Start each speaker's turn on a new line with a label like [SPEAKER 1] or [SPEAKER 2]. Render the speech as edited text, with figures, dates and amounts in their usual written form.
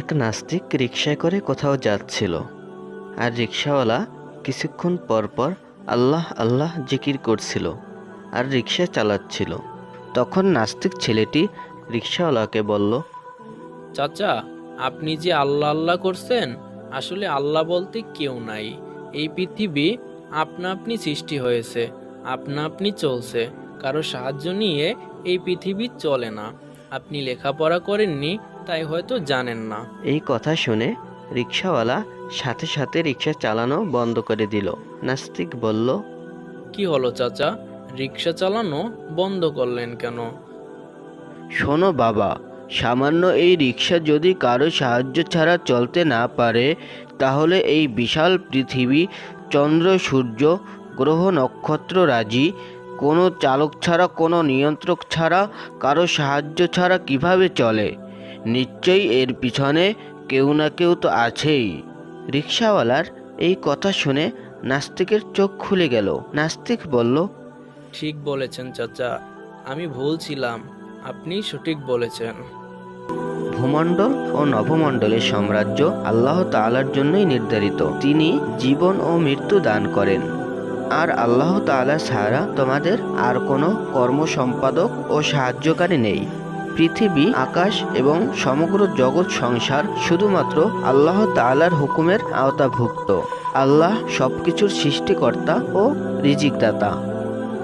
[SPEAKER 1] এক নাস্তিক রিকশায় করে কোথাও যাচ্ছিল, আর রিকশাওয়ালা কিছুক্ষণ পর পর আল্লাহ আল্লাহ জিকির করছিল আর রিকশা চালাচ্ছিল। তখন নাস্তিক ছেলেটি রিকশাওয়ালাকে বলল,
[SPEAKER 2] চাচা, আপনি যে আল্লাহ আল্লাহ করছেন, আসলে আল্লাহ বলতে কেউ নাই। এই পৃথিবী আপনা আপনি সৃষ্টি হয়েছে, আপনা আপনি চলছে। কারো সাহায্য নিয়ে এই পৃথিবী চলে না। আপনি লেখাপড়া করেননি, তাই হয়তো জানেন না।
[SPEAKER 1] এই কথা শুনে রিকশাওয়ালা সাথে সাথে রিকশা চালানো বন্ধ করে দিল। নাস্তিক বলল,
[SPEAKER 2] কি হলো চাচা, রিক্সা চালানো বন্ধ করলেন কেন?
[SPEAKER 1] শোনো বাবা, সামান্য এই রিকশা যদি কারো সাহায্য ছাড়া চলতে না পারে, তাহলে এই বিশাল পৃথিবী, চন্দ্র সূর্য গ্রহ নক্ষত্র রাজি কোনো চালক ছাড়া, কোনো নিয়ন্ত্রক ছাড়া, কারো সাহায্য ছাড়া কিভাবে চলে? নিশ্চয়ই এর পিছনে কেউ না কেউ তো আছেই। রিকশাওয়ালার এই কথা শুনে নাস্তিকের চোখ খুলে গেল। নাস্তিক বলল,
[SPEAKER 2] ঠিক বলেছেন চাচা, আমি ভুল ছিলাম, আপনি সঠিক বলেছেন।
[SPEAKER 1] ভূমণ্ডল ও নভমণ্ডলের সাম্রাজ্য আল্লাহ তাআলার জন্যই নির্ধারিত। তিনি জীবন ও মৃত্যু দান করেন, আর আল্লাহ তাআলা ছাড়া তোমাদের আর কোনো কর্ম সম্পাদক ও সাহায্যকারী নেই। পৃথিবী, আকাশ এবং সমগ্র জগৎ সংসার শুধুমাত্র আল্লাহ তাআলার হুকুমের আওতাভুক্ত। আল্লাহ সবকিছুর সৃষ্টিকর্তা ও রিজিকদাতা।